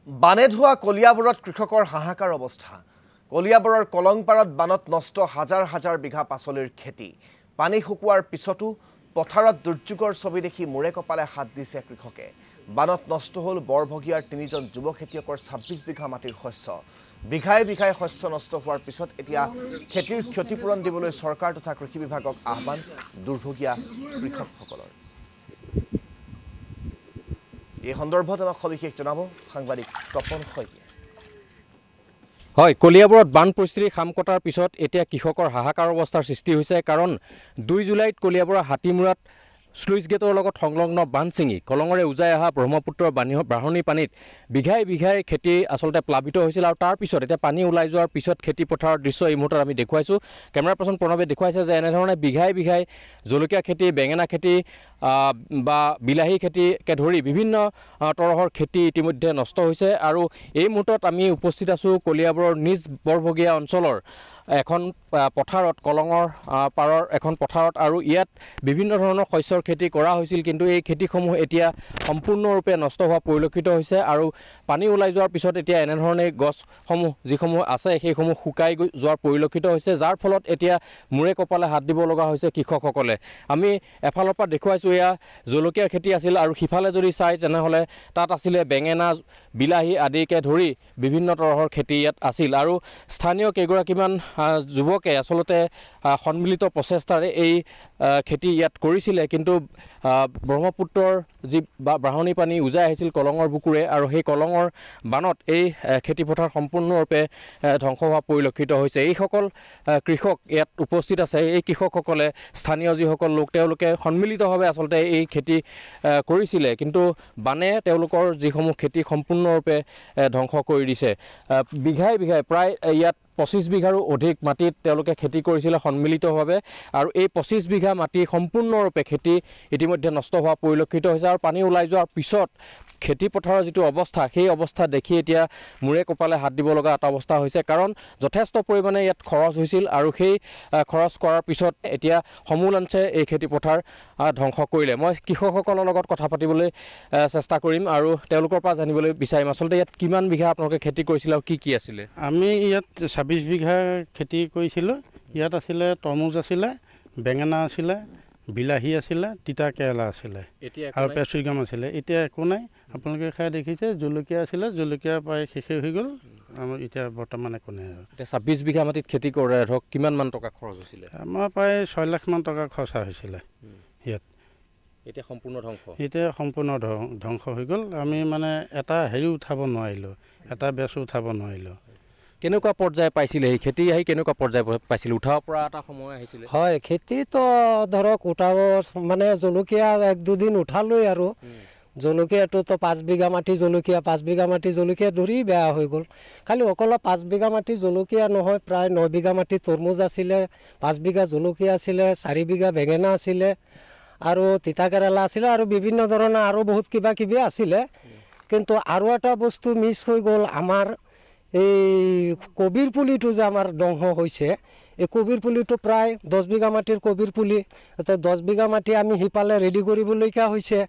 বানে ধোৱা কলিয়াবৰত কৃষকৰ হাহাকাৰ অৱস্থা। কলিয়াবৰৰ কলংপাৰত বানত নষ্ট হাজাৰ হাজাৰ বিঘা পাচলিৰ খেতি। পানী শুকুৱাৰ পিছতো পথাৰত দুৰ্যোগৰ ছবি দেখি মূৰে কপালে হাত দিছে কৃষকে। বানত নষ্ট হ'ল বৰভগীয়াৰ ৩জন যুৱ খেতিয়কৰ ২৬ বিঘা মাটিৰ শস্য। বিঘাই বিঘাই শস্য নষ্ট হোৱাৰ পিছত এতিয়া খেতিৰ ক্ষতিপূৰণ দিবলৈ চৰকাৰ তথা কৃষি বিভাগক আহ্বান দুৰ্ভগীয়া কৃষকসকলৰ। এই সন্দৰ্ভত আমাক সবিশেষ জনাব সাংবাদিক তপন শইকীয়া। হয়, কলিয়াবৰত বান পৰিস্থিতি খাম কটাৰ পিছত এতিয়া কৃষকৰ হাহাকাৰ অৱস্থাৰ সৃষ্টি হৈছে। কাৰণ ২ জুলাইত কলিয়াবৰৰ হাতীমূৰাত স্লুইচ গেটৰ লগত সংলগ্ন বান্ধ ছিঙি কলঙৰে উজাই অহা ব্ৰহ্মপুত্ৰৰ বাঢ়নী পানীত বিঘাই বিঘাই খেতি আচলতে প্লাবিত হৈছিল। আৰু তাৰ পিছত এতিয়া পানী ওলাই যোৱাৰ পিছত খেতি পথাৰৰ দৃশ্য এই মুহূৰ্তত আমি দেখুৱাইছোঁ। কেমেৰা পাৰ্চন প্ৰণৱে দেখুৱাইছে যে এনেধৰণে বিঘাই বিঘাই জলকীয়া খেতি, বেঙেনা খেতি বা বিলাহী খেতিকে ধৰি বিভিন্ন তৰহৰ খেতি ইতিমধ্যে নষ্ট হৈছে। আৰু এই মুহূৰ্তত আমি উপস্থিত আছোঁ কলিয়াবৰৰ নিজ বৰভগীয়া অঞ্চলৰ এখন পথাৰত, কলঙৰ পাৰৰ এখন পথাৰত। আৰু ইয়াত বিভিন্ন ধৰণৰ শস্যৰ খেতি কৰা হৈছিল, কিন্তু এই খেতিসমূহ এতিয়া সম্পূৰ্ণৰূপে নষ্ট হোৱা পৰিলক্ষিত হৈছে। আৰু পানী ওলাই যোৱাৰ পিছত এতিয়া এনেধৰণে গছসমূহ যিসমূহ আছে সেইসমূহ শুকাই যোৱাৰ পৰিলক্ষিত হৈছে, যাৰ ফলত এতিয়া মূৰে কপালে হাত দিব লগা হৈছে কৃষকসকলে। আমি এফালৰ পৰা দেখুৱাইছোঁ এয়া জলকীয়া খেতি আছিল, আৰু সিফালে যদি চাই তেনেহ'লে তাত আছিলে বেঙেনা, বিলাহী আদিকে ধৰি বিভিন্ন তৰহৰ খেতি ইয়াত আছিল। আৰু স্থানীয় কেইগৰাকীমান যুৱকে আচলতে সন্মিলিত প্ৰচেষ্টাৰে এই খেতি ইয়াত কৰিছিলে, কিন্তু ব্ৰহ্মপুত্ৰৰ যি বাঢ়নী পানী উজাই আহিছিল কলঙৰ বুকুৰে, আৰু সেই কলঙৰ বানত এই খেতিপথাৰ সম্পূৰ্ণৰূপে ধ্বংস হোৱা পৰিলক্ষিত হৈছে। এইসকল কৃষক ইয়াত উপস্থিত আছে। এই কৃষকসকলে স্থানীয় যিসকল লোক তেওঁলোকে সন্মিলিতভাৱে আচলতে এই খেতি কৰিছিলে, কিন্তু বানে তেওঁলোকৰ যিসমূহ খেতি সম্পূৰ্ণৰূপে ধ্বংস কৰি দিছে। বিঘাই বিঘাই প্ৰায় ইয়াত ২৫ বিঘাৰো অধিক মাটিত তেওঁলোকে খেতি কৰিছিলে সন্মিলিতভাৱে, আৰু এই ২৫ বিঘা মাটি সম্পূৰ্ণৰূপে খেতি ইতিমধ্যে নষ্ট হোৱা পৰিলক্ষিত হৈছে। আৰু পানী ওলাই যোৱাৰ পিছত খেতি পথাৰৰ যিটো অৱস্থা, সেই অৱস্থা দেখি এতিয়া মূৰে কপালে হাত দিব লগা এটা অৱস্থা হৈছে। কাৰণ যথেষ্ট পৰিমাণে ইয়াত খৰচ হৈছিল, আৰু সেই খৰচ কৰাৰ পিছত এতিয়া সমূলাঞ্চে এই খেতি পথাৰ ধ্বংস কৰিলে। মই কৃষকসকলৰ লগত কথা পাতিবলৈ চেষ্টা কৰিম আৰু তেওঁলোকৰ পৰা জানিবলৈ বিচাৰিম আচলতে ইয়াত কিমান বিঘা আপোনালোকে খেতি কৰিছিলে আৰু কি কি আছিলে। আমি ইয়াত ২৬ বিঘা খেতি কৰিছিলোঁ। ইয়াত আছিলে তৰমুজ আছিলে, বেঙেনা আছিলে, বিলাহী আছিলে, তিতা কেৰেলা আছিলে আৰু পেপচিকাম আছিলে। এতিয়া একো নাই, আপোনালোকে খাই দেখিছে। জলকীয়া আছিলে, জলকীয়া প্ৰায় শেষেই হৈ গ'ল। আমাৰ এতিয়া বৰ্তমান একো নাই। আৰু এতিয়া ২৬ বিঘা মাটিত খেতি কৰে ধৰক কিমানমান টকা খৰচ হৈছিলে? আমাৰ প্ৰায় ৬ লাখমান টকা খৰচা হৈছিলে ইয়াত। এতিয়া সম্পূৰ্ণ ধ্বংস, এতিয়া সম্পূৰ্ণ ধ্বংস হৈ গ'ল। আমি মানে এটা হেৰি উঠাব নোৱাৰিলোঁ, এটা বেচ উঠাব নোৱাৰিলোঁ। কেনেকুৱা পৰ্যায় পাইছিলে এই খেতি? আহি কেনেকুৱা পৰ্যায় পাইছিলে? উঠাব পৰা এটা সময় আহিছিলে? হয়, খেতিটো ধৰক উঠাব মানে জলকীয়া ১-২ দিন উঠালৈ, আৰু জলকীয়াটোতো ৫ বিঘা মাটি জলকীয়া, ৫ বিঘা মাটি জলকীয়া ধৰি বেয়া হৈ গ'ল। খালি অকল ৫ বিঘা মাটি জলকীয়া নহয়, প্ৰায় ৯ বিঘা মাটি তৰমুজ আছিলে, ৫ বিঘা জলকীয়া আছিলে, ৪ বিঘা বেঙেনা আছিলে, আৰু তিতা কেৰেলা আছিলে, আৰু বিভিন্ন ধৰণৰ আৰু বহুত কিবা কিবি আছিলে। কিন্তু আৰু এটা বস্তু মিছ হৈ গ'ল, আমাৰ এই কবিৰ পুলিটো যে আমাৰ ধ্বংস হৈছে, এই কবিৰ পুলিটো প্ৰায় ১০ বিঘা মাটিৰ কবিৰ পুলি। এতিয়া ১০ বিঘা মাটি আমি সিফালে ৰেডি কৰিবলগীয়া হৈছে।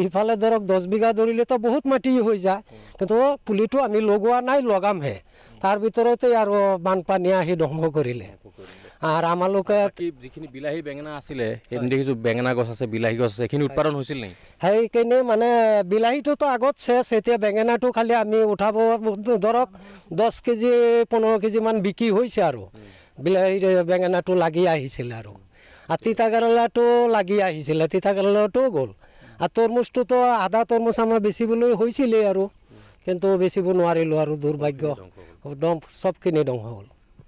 ইফালে ধৰক 10 বিঘা ধৰিলেতো বহুত মাটি হৈ যায়, কিন্তু পুলিটো আমি লগোৱা নাই, লগামহে। তাৰ ভিতৰতে আৰু বানপানী আহি ধ্বংস কৰিলে। আৰু আমালোকে যিখিনি বিলাহী বেঙেনা আছিলে, দেখিছোঁ বেঙেনা গছ আছে, বিলাহী গছ আছে, সেইখিনি উৎপাদন হৈছিল নেকি? সেইখিনি মানে বিলাহীটোতো আগত চেচ, এতিয়া বেঙেনাটো খালি আমি উঠাব ধৰক 10 কেজি 15 কেজিমান বিক্ৰী হৈছে। আৰু বিলাহী বেঙেনাটো লাগি আহিছিলে, আৰু তিতা কেৰেলাটো লাগি আহিছিলে, তিতা কেৰেলাটো গ'ল। আৰু তৰমুজটোতো আধা তৰমুজ আমাৰ বেচিবলৈ হৈছিলেই, আৰু কিন্তু বেচিব নোৱাৰিলোঁ, আৰু দুৰ্ভাগ্য একদম চবখিনি ধ্বংস হ'ল।